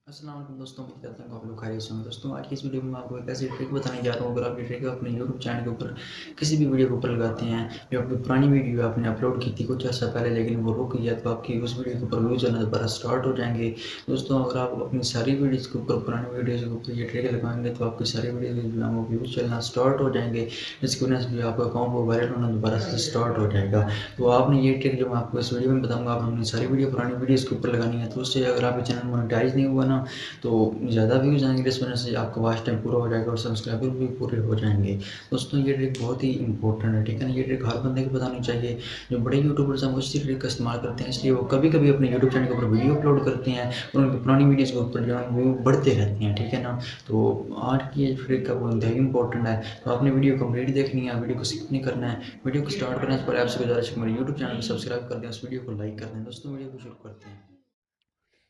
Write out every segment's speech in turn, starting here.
अस्सलाम वालेकुम दोस्तों, उम्मीद करता हूँ आप लोग खैरियत से होंगे। दोस्तों आज की इस वीडियो में मैं आपको एक ऐसी ट्रिक बताने जा रहा हूँ। अगर आप ये ट्रिक अपने यूट्यूब चैनल के ऊपर किसी भी वीडियो के ऊपर लगाते हैं, जो आपकी पुरानी वीडियो आपने अपलोड की थी कुछ अर्सा पहले लेकिन वो रुक गई है, तो आपकी उस वीडियो के ऊपर व्यूज़ आना दोबारा स्टार्ट हो जाएंगे। दोस्तों अगर आप अपनी सारी वीडियोज़ के ऊपर पुरानी वीडियोज़ के ऊपर ये ट्रिक लगाएंगे तो आपकी सारी वीडियोज़ जो है वो व्यूज़ चलना स्टार्ट हो जाएंगे, जिसकी वजह से आपका अकाउंट वो वायरल होना दोबारा से स्टार्ट हो जाएगा। तो आपने ये ट्रिक जो मैं आपको इस वीडियो में बताऊँगा, आपने अपनी सारी वीडियो पुरानी वीडियोज़ के ऊपर लगानी है। तो उससे अगर आपका चैनल मोनेटाइज नहीं हुआ ना तो ज़्यादा व्यूज़ आएंगे, इस वजह से आपका वॉच टाइम पूरा हो जाएगा और सब्सक्राइबर भी पूरे हो जाएंगे। दोस्तों ये ट्रिक बहुत ही इंपॉर्टेंट है, ठीक है ना। ये ट्रिक हर बंदे को बतानी चाहिए। जो बड़े यूट्यूबर्स हैं वो इसी ट्रिक का इस्तेमाल करते हैं, इसलिए वो कभी कभी अपने यूट्यूब चैनल के ऊपर वीडियो अपलोड करते हैं और उनकी पुरानी वीडियोज़ के ऊपर जो है वो बढ़ते रहते हैं, ठीक है ना। तो आज की ये ट्रिक का वो इंतहाई इंपॉर्टेंट है, तो आपने वीडियो कंप्लीट देखनी है, वीडियो को स्किप नहीं करना है। वीडियो को स्टार्ट करने से पहले आपसे गुजारिश है मेरे यूट्यूब चैनल को सब्सक्राइब कर दें, उस वीडियो को लाइक कर दें। दोस्तों वीडियो को शुरू करते हैं।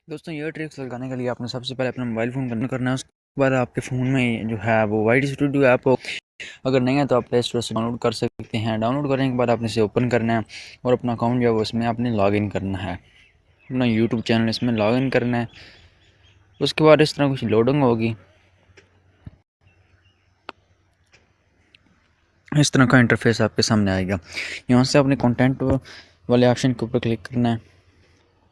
दोस्तों ये ट्रिक्स लगाने के लिए आपने सबसे पहले अपना मोबाइल फ़ोन बंद करना है। उसके बाद आपके फ़ोन में जो है वो वाइट स्टूडियो ऐप हो, अगर नहीं है तो आप प्ले स्टोर से डाउनलोड कर सकते हैं। डाउनलोड करने के बाद आपने इसे ओपन करना है और अपना अकाउंट जो है वो इसमें आपने लॉगिन करना है, अपना यूट्यूब चैनल इसमें लॉगिन करना है। उसके बाद इस तरह कुछ लोडिंग होगी, इस तरह का इंटरफेस आपके सामने आएगा। यहाँ से अपने कंटेंट वाले ऑप्शन के ऊपर क्लिक करना है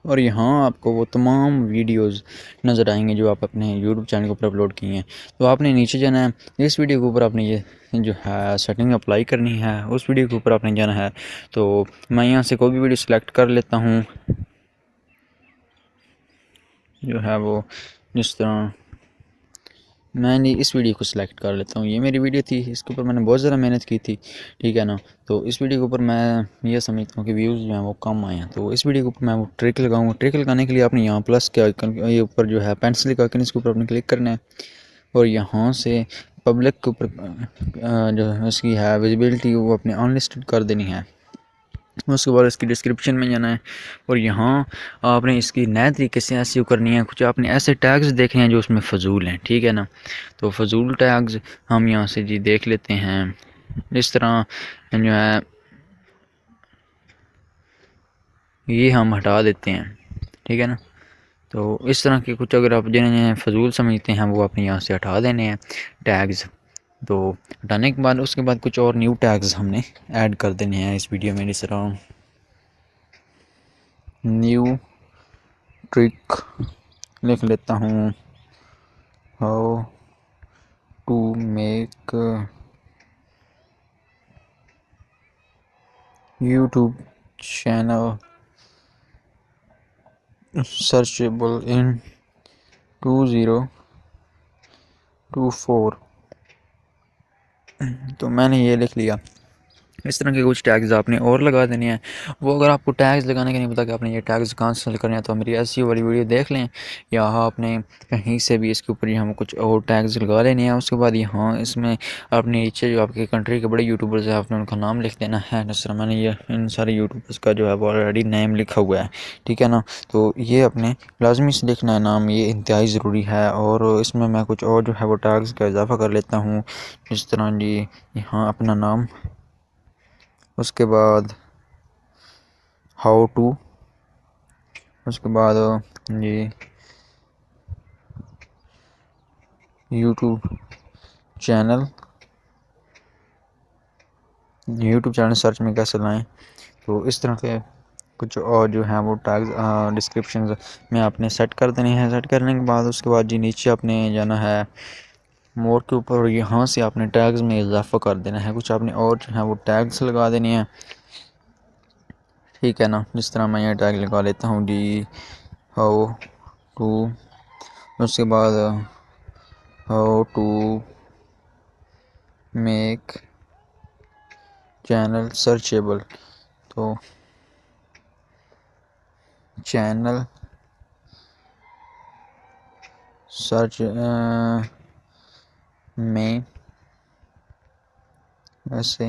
और यहाँ आपको वो तमाम वीडियोस नज़र आएंगे जो आप अपने यूट्यूब चैनल के ऊपर अपलोड किए हैं। तो आपने नीचे जाना है, इस वीडियो के ऊपर आपने ये जो है सेटिंग अप्लाई करनी है, उस वीडियो के ऊपर आपने जाना है। तो मैं यहाँ से कोई भी वीडियो सेलेक्ट कर लेता हूँ, जो है वो जिस तरह मैंने इस वीडियो को सिलेक्ट कर लेता हूँ। ये मेरी वीडियो थी, इसके ऊपर मैंने बहुत ज़्यादा मेहनत की थी, ठीक है ना। तो इस वीडियो के ऊपर मैं ये समझता हूँ कि व्यूज़ जो हैं वो कम आए हैं, तो इस वीडियो के ऊपर मैं वो ट्रिक लगाऊंगा। ट्रिक लगाने के लिए आपने यहाँ प्लस के आइकन, ये ऊपर जो है पेंसिल का आइकन, इसके ऊपर आपने क्लिक करना है और यहाँ से पब्लिक के ऊपर जो है उसकी है विजिबिलिटी वो अपने अनलिस्टेड कर देनी है। उसके बाद इसकी डिस्क्रिप्शन में जाना है और यहाँ आपने इसकी नए तरीके से एसईओ करनी है। कुछ आपने ऐसे टैग्स देखे हैं जो उसमें फ़जूल हैं, ठीक है ना। तो फ़जूल टैग्स हम यहाँ से जी देख लेते हैं। इस तरह जो है ये हम हटा देते हैं, ठीक है ना। तो इस तरह के कुछ अगर आप जिन्हें फ़जूल समझते हैं वो आपने यहाँ से हटा देने हैं टैग्स। तो हटाने के बाद उसके बाद कुछ और न्यू टैग्स हमने ऐड कर देने हैं इस वीडियो में। इस तरह न्यू ट्रिक लिख लेता हूँ, how to make YouTube channel searchable in 2024। तो मैंने ये लिख लिया। इस तरह के कुछ टैग्स आपने और लगा देने हैं। वो अगर आपको टैग्स लगाने का नहीं पता कि आपने ये टैग्स कहाँ से करने हैं, तो मेरी ऐसी वाली वीडियो देख लें, या आपने कहीं से भी इसके ऊपर हम कुछ और टैग्स लगा लेने हैं। उसके बाद यहाँ इसमें अपने नीचे जो आपके कंट्री के बड़े यूट्यूबर्स हैं आपने उनका नाम लिख देना है। जिस तरह मैंने ये इन सारे यूट्यूबर्स का जो है वो ऑलरेडी नेम लिखा हुआ है, ठीक है ना। तो ये अपने लाजमी से लिखना है नाम, ये इंतहाई ज़रूरी है। और इसमें मैं कुछ और जो है वो टैग्स का इजाफा कर लेता हूँ, जिस तरह जी यहाँ अपना नाम, उसके बाद हाउ टू, उसके बाद ये यूट्यूब चैनल सर्च में कैसे लाएं। तो इस तरह के कुछ और जो है वो टैग्स डिस्क्रिप्शन में आपने सेट कर देने हैं। सेट करने के बाद उसके बाद जी नीचे आपने जाना है मोर के ऊपर और यहाँ से आपने टैग्स में इजाफा कर देना है। कुछ आपने और जो है वो टैग्स लगा देने हैं, ठीक है ना। जिस तरह मैं ये टैग लगा लेता हूँ डी हाउ टू, उसके बाद how to make channel searchable. तो चैनल सर्च में ऐसे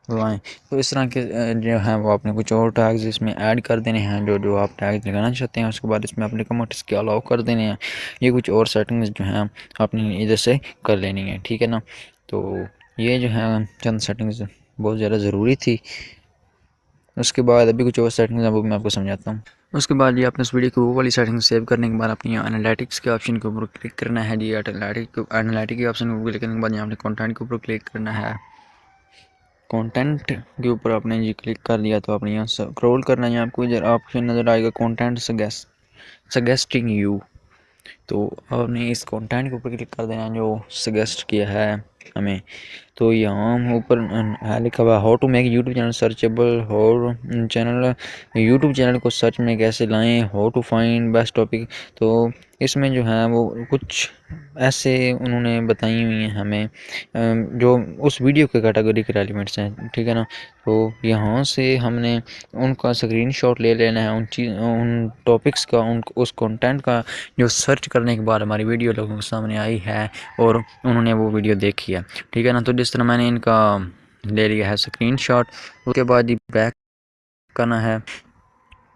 लाएँ। तो इस तरह के जो है वो आपने कुछ और टैग्स इसमें ऐड कर देने हैं, जो जो आप टैग लगाना चाहते हैं। उसके बाद इसमें अपने कमेंट्स के अलाउ कर देने हैं। ये कुछ और सेटिंग्स जो हैं आपने इधर से कर लेनी है, ठीक है ना। तो ये जो है चंद सेटिंग्स बहुत ज़्यादा ज़रूरी थी। उसके बाद अभी कुछ और सेटिंग्स हैं वो मैं आपको समझाता हूँ। उसके बाद ये आपने उस वीडियो को वो वाली सेटिंग सेव करने के बाद अपनी एनालिटिक्स के ऑप्शन के ऊपर क्लिक करना है जी। एनालिटिक के ऑप्शन के ऊपर क्लिक करने के बाद यहाँ आपने कंटेंट के ऊपर क्लिक करना है। कंटेंट के ऊपर आपने जी क्लिक कर दिया तो आपने यहाँ स्क्रॉल करना है। आपको इधर ऑप्शन नज़र आएगा कंटेंट सजेस्टिंग यू। तो आपने इस कंटेंट के ऊपर क्लिक कर देना जो सजेस्ट किया है हमें। तो यहाँ ऊपर लिखा हुआ how to make YouTube channel searchable, और चैनल यूट्यूब चैनल को सर्च में कैसे लाएं, how to find best topic. तो इसमें जो है वो कुछ ऐसे उन्होंने बताई हुई हैं हमें जो उस वीडियो के कैटेगरी के एलिमेंट्स हैं, ठीक है ना। तो यहाँ से हमने उनका स्क्रीनशॉट ले लेना है, उन टॉपिक्स का, उस कंटेंट का जो सर्च करने के बाद हमारी वीडियो लोगों के सामने आई है और उन्होंने वो वीडियो देखी है, ठीक है ना। तो जिस तरह मैंने इनका ले लिया है स्क्रीनशॉट, उसके बाद ही बैक करना है।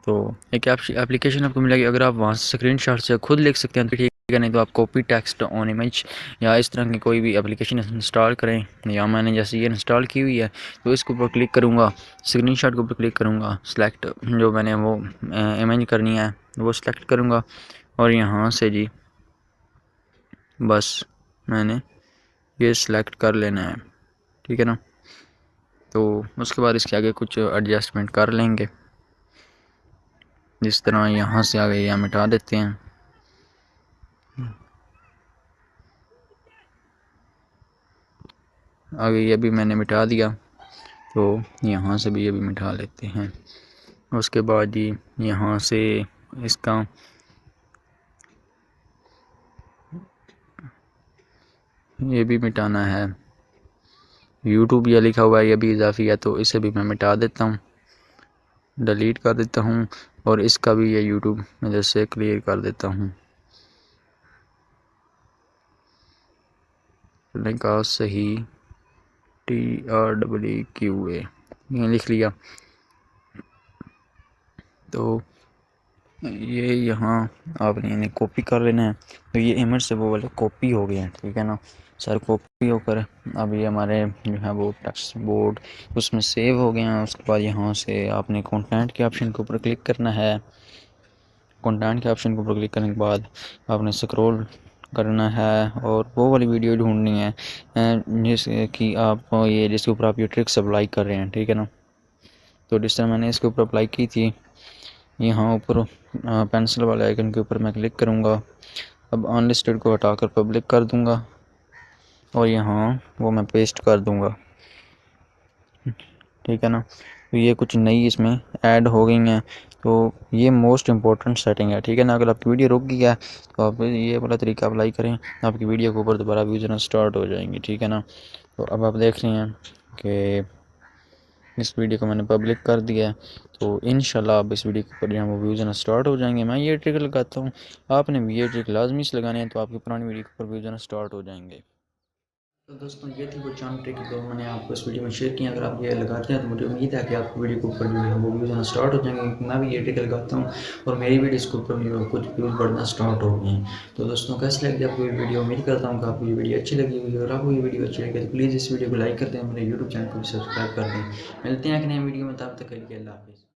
तो एक एप्लीकेशन आपको मिलेगी, अगर आप वहाँ से स्क्रीनशॉट से खुद लिख सकते हैं तो ठीक है, नहीं तो आप कॉपी टेक्स्ट ऑन इमेज या इस तरह की कोई भी एप्लीकेशन इंस्टॉल करें। या मैंने जैसे ये इंस्टॉल की हुई है तो इसके ऊपर क्लिक करूँगा, स्क्रीनशॉट के ऊपर क्लिक करूँगा, सेलेक्ट जो मैंने वो इमेज करनी है वो सिलेक्ट करूँगा और यहाँ से जी बस मैंने ये सिलेक्ट कर लेना है, ठीक है ना। तो उसके बाद इसके आगे कुछ एडजस्टमेंट कर लेंगे, जिस तरह यहाँ से आगे या मिटा देते हैं। आगे ये भी मैंने मिटा दिया, तो यहाँ से भी ये भी मिटा लेते हैं। उसके बाद ही यहाँ से इसका ये भी मिटाना है। यूट्यूब ये लिखा हुआ है, ये भी इजाफी है, तो इसे भी मैं मिटा देता हूँ, डिलीट कर देता हूँ। और इसका भी ये यूट्यूब इधर से क्लियर कर देता हूँ। का सही TREEQA ये लिख लिया। तो ये यहाँ आपने इन्हें कॉपी कर लेना है। तो ये इमेज से वो वाले कॉपी हो गए हैं, ठीक है ना सर। कॉपी होकर अब ये हमारे जो है वो टेक्स्ट बोर्ड उसमें सेव हो गए हैं। उसके बाद यहाँ से आपने कंटेंट के ऑप्शन के ऊपर क्लिक करना है। कंटेंट के ऑप्शन के ऊपर क्लिक करने के बाद आपने स्क्रॉल करना है और वो वाली वीडियो ढूंढनी है जिसकी जिसके ऊपर आप ये ट्रिक्स अप्लाई कर रहे हैं, ठीक है ना। तो जिस तरह मैंने इसके ऊपर अप्लाई की थी, यहाँ ऊपर पेंसिल वाले आइकन के ऊपर मैं क्लिक करूँगा। अब अनलिस्टेड को हटाकर पब्लिक कर दूँगा और यहाँ वो मैं पेस्ट कर दूँगा, ठीक है ना। तो ये कुछ नई इसमें ऐड हो गई हैं। तो ये मोस्ट इम्पोर्टेंट सेटिंग है, ठीक है ना। अगर आपकी वीडियो रुक गई है तो आप ये वाला तरीका अप्लाई करें, आपकी वीडियो के ऊपर दोबारा व्यूज़ आना स्टार्ट हो जाएंगी, ठीक है ना। तो अब आप देख रहे हैं कि इस वीडियो को मैंने पब्लिक कर दिया है। तो इंशाल्लाह अब इस वीडियो के ऊपर जो वो व्यूज़ आना स्टार्ट हो जाएंगे। मैं ये ट्रिक लगाता हूँ, आपने भी ये ट्रिक लाजमी से लगाने हैं, तो आपकी पुरानी वीडियो के ऊपर व्यूज़ आना स्टार्ट हो जाएंगे। तो दोस्तों ये थी वो चांद ट्रिक जो मैंने आपको इस वीडियो में शेयर की। अगर आप ये लगाते हैं तो मुझे उम्मीद है कि आपकी वीडियो के ऊपर जो है वो व्यूज़ आना स्टार्ट हो जाएंगे। मैं भी ये ट्रिक लगाता हूँ और मेरी वीडियोज़ के ऊपर जो है कुछ व्यूज़ बढ़ना स्टार्ट हो गए हैं। तो दोस्तों कैसी लगी आपको ये वीडियो? उम्मीद करता हूँ कि आपको ये वीडियो अच्छी लगी हुई है। अगर आपको ये वीडियो अच्छी लगी तो प्लीज़ इस वीडियो को लाइक कर दें, मेरे यूट्यूब चैनल को भी सब्सक्राइब कर दें। मिलते हैं एक नए वीडियो में, तब तक के लिए अल्लाह हाफिज़।